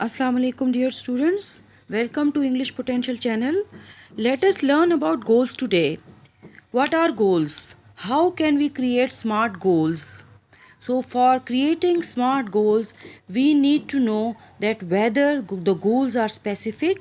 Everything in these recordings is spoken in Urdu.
Assalamu alaikum dear students. Welcome to English Potential channel. Let us learn about goals today. What are goals? How can we create smart goals? So for creating smart goals, we need to know that whether the goals are specific.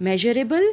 Measurable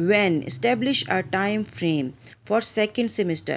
When establish a time frame for second semester.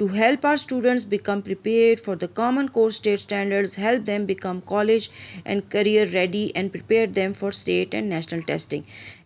To help our students become prepared for the common core state standards, help them become college and career ready and prepare them for state and national testing.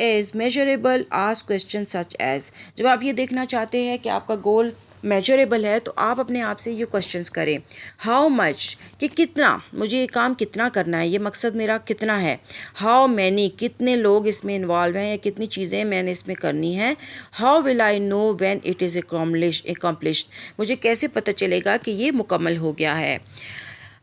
is measurable, ask questions such as. جب آپ یہ دیکھنا چاہتے ہیں کہ آپ کا گول میجریبل ہے تو آپ اپنے آپ سے یہ کوشچنس کریں. ہاؤ مچ کہ کتنا، مجھے یہ کام کتنا کرنا ہے، یہ مقصد میرا کتنا ہے. ہاؤ مینی کتنے لوگ اس میں انوالو ہیں یا کتنی چیزیں میں نے اس میں کرنی ہیں. How will I know when it is accomplished مجھے کیسے پتہ چلے گا کہ یہ مکمل ہو گیا ہے.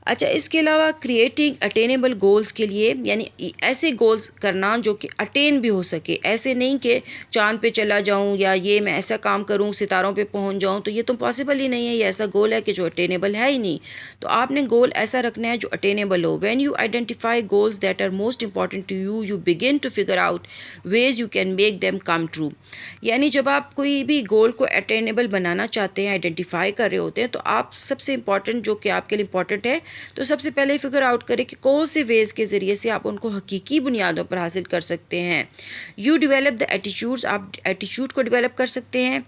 اچھا، اس کے علاوہ کریٹنگ اٹینیبل گولز کے لیے، یعنی ایسے گولز کرنا جو کہ اٹین بھی ہو سکے. ایسے نہیں کہ چاند پہ چلا جاؤں یا یہ میں ایسا کام کروں ستاروں پہ پہنچ جاؤں، تو یہ تو پاسبل ہی نہیں ہے. یہ ایسا گول ہے کہ جو اٹینیبل ہے ہی نہیں. تو آپ نے گول ایسا رکھنا ہے جو اٹینیبل ہو. When you identify goals that are most important to you, you begin to figure out ways you can make them come true. یعنی جب آپ کوئی بھی گول کو اٹینیبل بنانا چاہتے ہیں، آئیڈینٹیفائی کر رہے ہوتے ہیں، تو آپ سب سے امپورٹنٹ جو کہ آپ کے لیے امپورٹنٹ ہے، تو سب سے پہلے فگر آؤٹ کریں کہ کون سے ویز کے ذریعے سے آپ ان کو حقیقی بنیادوں پر حاصل کر سکتے ہیں. یو ڈیولپ دا ایٹیچیوڈز، آپ ایٹیچیوڈ کو ڈیولپ کر سکتے ہیں.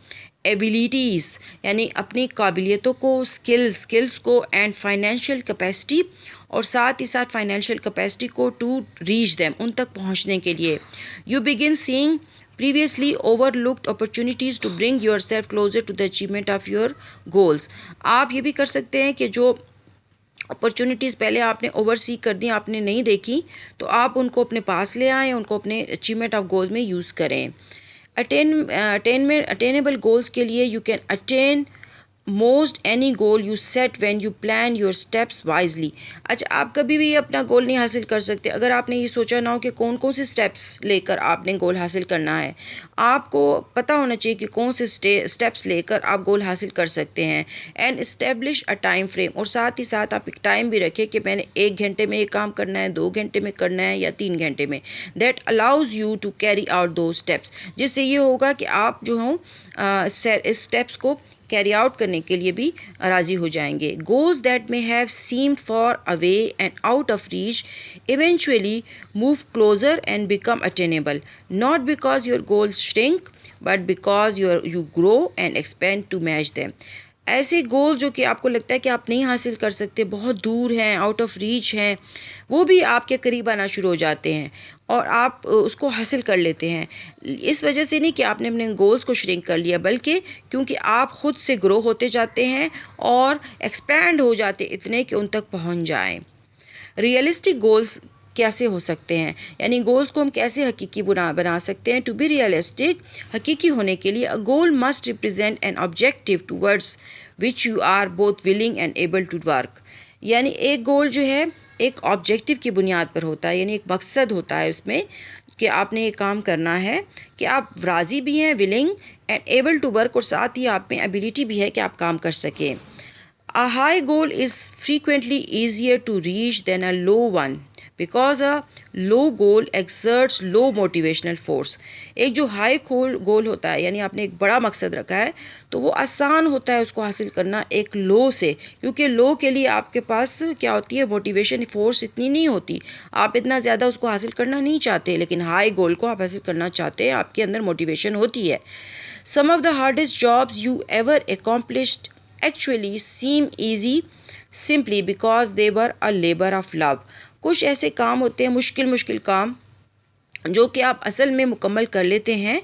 ایبیلیٹیز یعنی اپنی قابلیتوں کو، اسکلز کو، اینڈ فائنینشیل کیپیسٹی، اور ساتھ ہی ساتھ فائنینشیل کیپیسٹی کو، ٹو ریچ دیم ان تک پہنچنے کے لیے. یو بگن سینگ previously overlooked opportunities to bring yourself closer to the achievement of your goals. آپ یہ بھی کر سکتے ہیں کہ جو اپرچونیٹیز پہلے آپ نے اوور سی کر دی، آپ نے نہیں دیکھی، تو آپ ان کو اپنے پاس لے آئیں، ان کو اپنے اچیومنٹ آف گولز میں یوز کریں. اٹینیبل گولز کے لیے you can attain most any goal you set when you plan your steps wisely. اچھا، آپ کبھی بھی اپنا گول نہیں حاصل کر سکتے اگر آپ نے یہ سوچا نہ ہو کہ کون کون سے اسٹیپس لے کر آپ نے گول حاصل کرنا ہے. آپ کو پتہ ہونا چاہیے کہ کون سے اسٹیپس لے کر آپ گول حاصل کر سکتے ہیں. And establish a time frame, اور ساتھ ہی ساتھ آپ ایک ٹائم بھی رکھیں کہ میں نے 1 گھنٹے میں یہ کام کرنا ہے، 2 گھنٹے میں کرنا ہے یا 3 گھنٹے میں. That allows you to carry out those steps, جس سے یہ ہوگا کہ آپ جو ہوں اسٹیپس کو کیری آؤٹ کرنے کے لیے بھی راضی ہو جائیں گے. Goals that may have seemed far away and out of reach eventually move closer and become attainable, not because your goals shrink but because you grow and expand to match them. ایسے گول جو کہ آپ کو لگتا ہے کہ آپ نہیں حاصل کر سکتے، بہت دور ہیں، آؤٹ آف ریچ ہیں، وہ بھی آپ کے قریب آنا شروع ہو جاتے ہیں اور آپ اس کو حاصل کر لیتے ہیں. اس وجہ سے نہیں کہ آپ نے اپنے گولز کو شرنک کر لیا، بلکہ کیونکہ آپ خود سے گرو ہوتے جاتے ہیں اور ایکسپینڈ ہو جاتے اتنے کہ ان تک پہنچ جائیں. ریئلسٹک گولز کیسے ہو سکتے ہیں، یعنی گولز کو ہم کیسے حقیقی بنا سکتے ہیں. ٹو بی ریئلسٹک، حقیقی ہونے کے لیے a goal must represent an objective towards which you are both willing and able to work. یعنی ایک گول جو ہے ایک آبجیکٹو کی بنیاد پر ہوتا ہے، یعنی ایک مقصد ہوتا ہے اس میں کہ آپ نے یہ کام کرنا ہے، کہ آپ راضی بھی ہیں، willing and able to work، اور ساتھ ہی آپ میں ability بھی ہے کہ آپ کام کر سکیں. A high goal is frequently easier to reach than a low one because a low goal exerts low motivational force. ایک جو ہائی گول ہوتا ہے، یعنی آپ نے ایک بڑا مقصد رکھا ہے، تو وہ آسان ہوتا ہے اس کو حاصل کرنا ایک لو سے، کیونکہ لو کے لیے آپ کے پاس کیا ہوتی ہے، موٹیویشن فورس اتنی نہیں ہوتی، آپ اتنا زیادہ اس کو حاصل کرنا نہیں چاہتے. لیکن ہائی گول کو آپ حاصل کرنا چاہتے ہیں، آپ کے اندر موٹیویشن ہوتی ہے. Some of the hardest jobs you ever accomplished actually seem easy simply because they were a labor of love. کچھ ایسے کام ہوتے ہیں، مشکل کام جو کہ آپ اصل میں مکمل کر لیتے ہیں،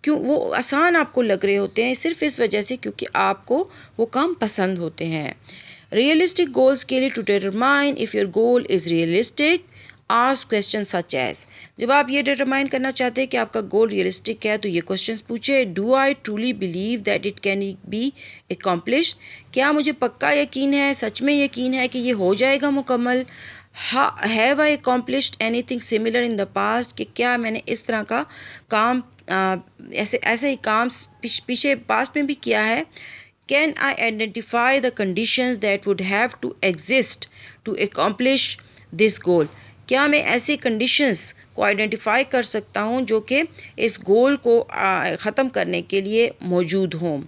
کیوں وہ آسان آپ کو لگ رہے ہوتے ہیں، صرف اس وجہ سے کیونکہ آپ کو وہ کام پسند ہوتے ہیں. ریئلسٹک گولز کے لیے to determine if your goal is realistic, ask question such as. جب آپ یہ ڈیٹرمائن کرنا چاہتے ہیں کہ آپ کا گول ریئلسٹک ہے تو یہ کویسچنس پوچھے. Do I truly believe that it can be accomplished, کیا مجھے پکا یقین ہے، سچ میں یقین ہے کہ یہ ہو جائے گا مکمل. Have I accomplished any thing similar in the past, کہ کیا میں نے اس طرح کا کام ایسے ہی کام پیچھے پاسٹ میں بھی کیا ہے. Can I identify the conditions that would have to exist to accomplish this goal, کیا میں ایسے کنڈیشنز کو آئیڈینٹیفائی کر سکتا ہوں جو کہ اس گول کو ختم کرنے کے لیے موجود ہوں.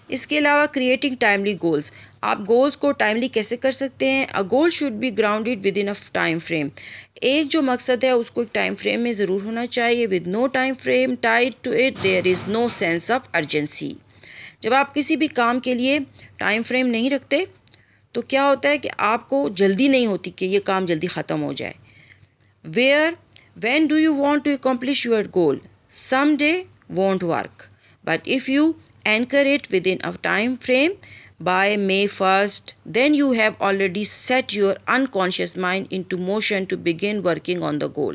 اس کے علاوہ کریٹنگ ٹائملی گولز، آپ گولز کو ٹائملی کیسے کر سکتے ہیں. A goal should be grounded within a time frame, ایک جو مقصد ہے اس کو ایک ٹائم فریم میں ضرور ہونا چاہیے. With no time frame tied to it there is no sense of urgency. جب آپ کسی بھی کام کے لیے ٹائم فریم نہیں رکھتے تو کیا ہوتا ہے کہ آپ کو جلدی نہیں ہوتی کہ یہ کام جلدی ختم ہو جائے. Where When do you want to accomplish your goal? Someday won't work. But if you anchor it within a time frame by May 1st, then you have already set your unconscious mind into motion to begin working on the goal.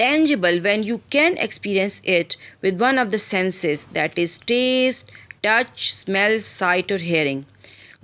tangible when you can experience it with one of the senses, that is taste, touch, smell, sight or hearing.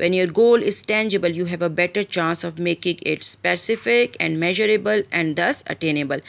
When your goal is tangible, you have a better chance of making it specific and measurable and thus attainable.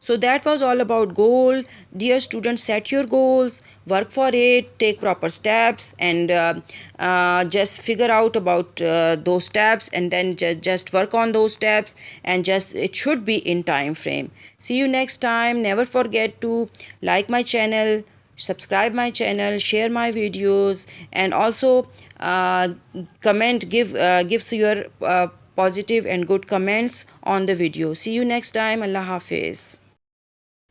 So that was all about goal. Dear students, set your goals, work for it, take proper steps, and just figure out about those steps, and then just work on those steps, and just it should be in time frame. See you next time. Never forget to like my channel, subscribe my channel, share my videos, and also comment, give your positive and good comments on the video. See you next time. Allah Hafiz.